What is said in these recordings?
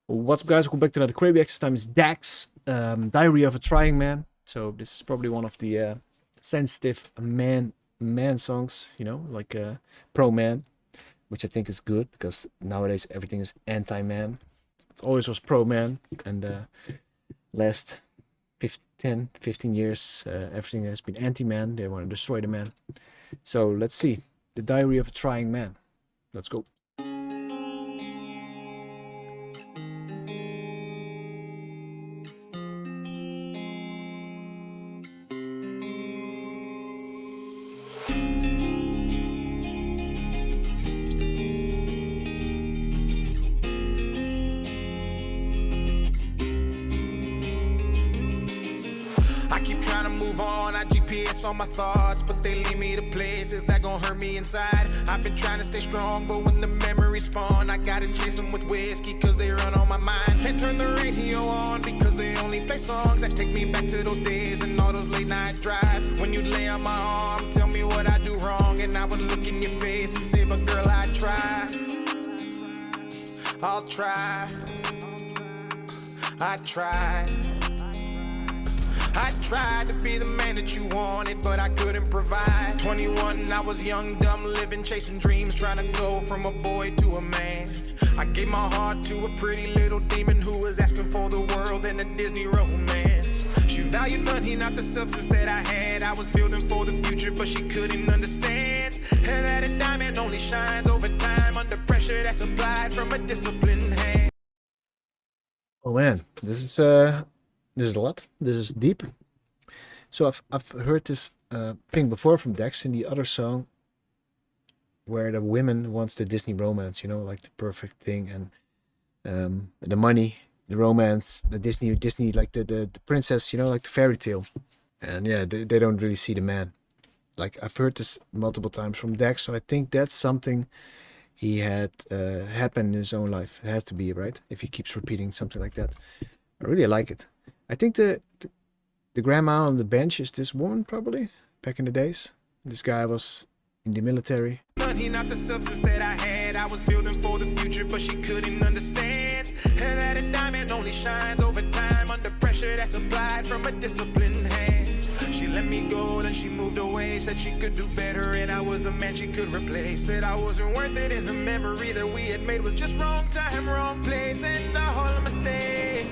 What's up, guys? Welcome back to another Krayreacts. This time is Dax, Diary of a Trying Man. So this is probably one of the sensitive man songs, you know, like pro man, which I think is good because nowadays everything is anti-man. It always was pro man, and last 15 years, everything has been anti-man. They want to destroy the man. So let's see, the Diary of a Trying Man. Let's go. I keep trying to move on, I GPS all my thoughts, but they lead me to places that gon' hurt me inside. I've been trying to stay strong, but when the memories spawn, I gotta chase them with whiskey, cause they run on my mind. Can't turn the radio on, because they only play songs that take me back to those days and all those late night drives. When you lay on my arm, tell me what I do wrong, and I would look in your face and say, but girl, I try. I'll try. I tried. I tried to be the man that you wanted, but I couldn't provide. 21, I was young, dumb, living, chasing dreams, trying to go from a boy to a man. I gave my heart to a pretty little demon who was asking for the world and a Disney romance. She valued money, not the substance that I had. I was building for the future, but she couldn't understand. And that a diamond only shines over time under pressure that's applied from a disciplined hand. Oh man, this is a lot. This is deep. So I've heard this thing before from Dex in the other song, where the women wants the Disney romance, you know, like the perfect thing, and the money, the romance, the Disney like the princess, you know, like the fairy tale. And yeah, they don't really see the man. Like I've heard this multiple times from Dex, so I think that's something he had happen in his own life. It has to be, right? If he keeps repeating something like that. I really like it. I think the grandma on the bench is this woman, probably, back in the days. This guy was in the military. Money, not the substance that I had. I was building for the future, but she couldn't understand. And that a diamond only shines over time under pressure that's applied from a disciplined hand. She let me go, then she moved away. Said she could do better, and I was a man she could replace. Said I wasn't worth it, and the memory that we had made was just wrong time, wrong place, and all a mistake.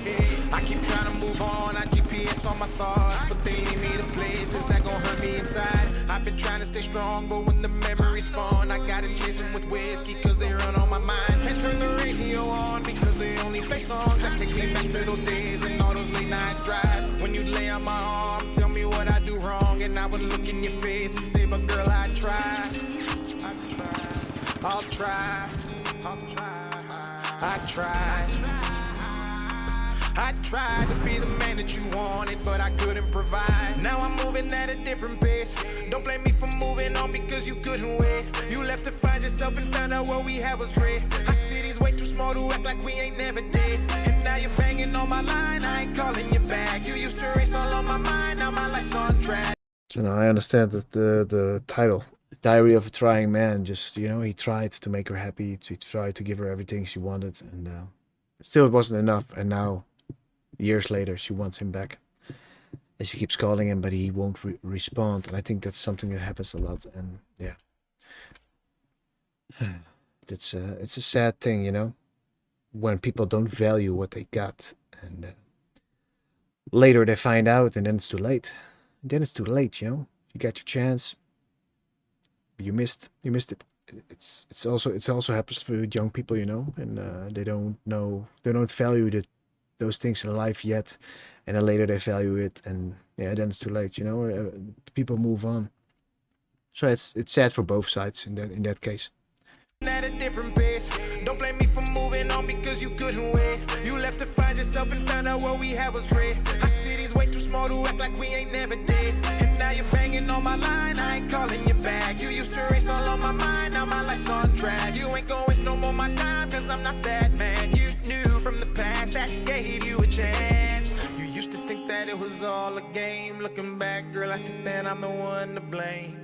I keep trying to move on, I GPS all my thoughts, but they lead me to places that gon' hurt me inside. I've been trying to stay strong, but when the memories spawn, I gotta chase them with whiskey, cause they run on my mind. Can't turn the radio on, because they only play songs that take me back to those days and all those late night drives. When you lay on my arm, tell me what I do wrong, and I would look in your face and say, but girl, I try. I'll try. I tried. I tried to be the man that you wanted, but I couldn't provide. Now I'm moving at a different pace. Don't blame me for moving on because you couldn't wait. You left to find yourself and found out what we had was great. Our city's way too small to act like we ain't never did. And now you're banging on my line, I ain't calling you back. You used to race all on my mind, now my life's on track. So now I understand that the title, Diary of a Trying Man, just, you know, he tried to make her happy, he tried to give her everything she wanted, and still it wasn't enough, and now years later she wants him back, and she keeps calling him, but he won't respond. And I think that's something that happens a lot. And yeah, it's a sad thing, you know, when people don't value what they got, and later they find out, and then it's too late. And then it's too late, you know. You got your chance, but you missed it. It also happens for young people, you know, and they don't value those things in life yet, and then later they value it, and yeah, then it's too late, you know. People move on, so it's sad for both sides in that case. At a different pace. Don't blame me for moving on because you couldn't wait. You left to find yourself and found out what we had was great. Our city's way too small to act like we ain't never did. And now you're banging on my line, I ain't calling you back. You used to race all on my mind, now my life's on track. You ain't gon' waste no more my time, cause I'm not that man. You knew from the past that gave you a chance. You used to think that it was all a game. Looking back, girl, I think that I'm the one to blame.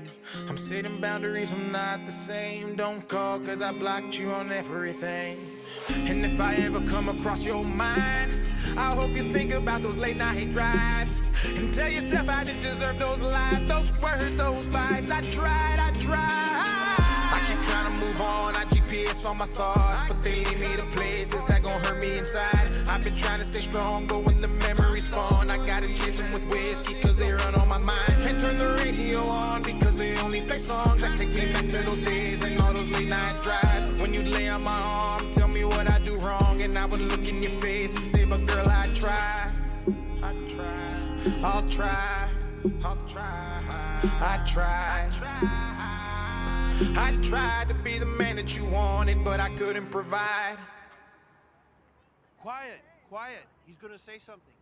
I'm setting boundaries, I'm not the same. Don't call cause I blocked you on everything. And if I ever come across your mind, I hope you think about those late night drives and tell yourself I didn't deserve those lies, those words, those fights. I tried. I keep trying to move on, I GPS on my thoughts, but they lead me to places that gon' hurt me inside. I've been trying to stay strong, but when the memories spawn, I gotta chase them with whiskey, cause they run on my mind. Can't turn the radio on, because they only play songs that take me back to those days and all those late night drives. When you'd lay on my arm, tell me what I do wrong, and I would look in your face and say, but girl, I try. I'll try. I tried to be the man that you wanted, but I couldn't provide. Quiet. He's gonna say something.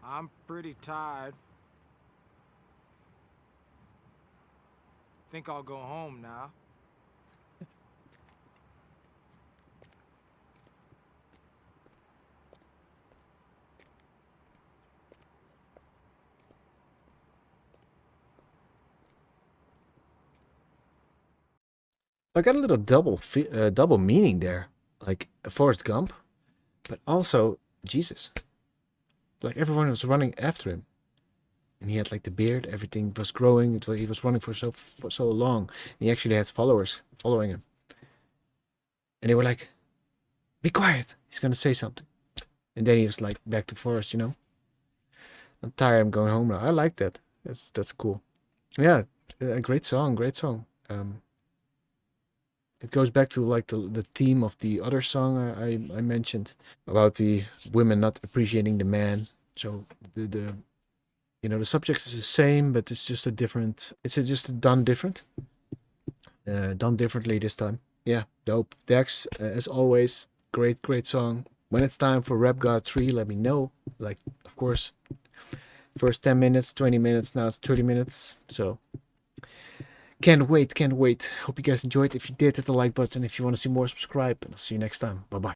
I'm pretty tired. Think I'll go home now. I got a little double meaning there, like Forrest Gump, but also Jesus. Like everyone was running after him, and he had like the beard. Everything was growing. He was running for so long. And he actually had followers following him, and they were like, "Be quiet! He's gonna say something." And then he was like, "Back to Forrest, you know. I'm tired. I'm going home now." I like that. That's cool. Yeah, a great song. Great song. It goes back to like the theme of the other song I mentioned about the women not appreciating the man. So the the subject is the same, but it's just a different. It's just done different. Done differently this time. Yeah, dope. Dex, as always, great song. When it's time for Rap God 3, let me know. Like, of course, first 10 minutes, 20 minutes, now it's 30 minutes. So can't wait. Hope you guys enjoyed. If you did, hit the like button. If you want to see more, subscribe. And I'll see you next time. Bye-bye.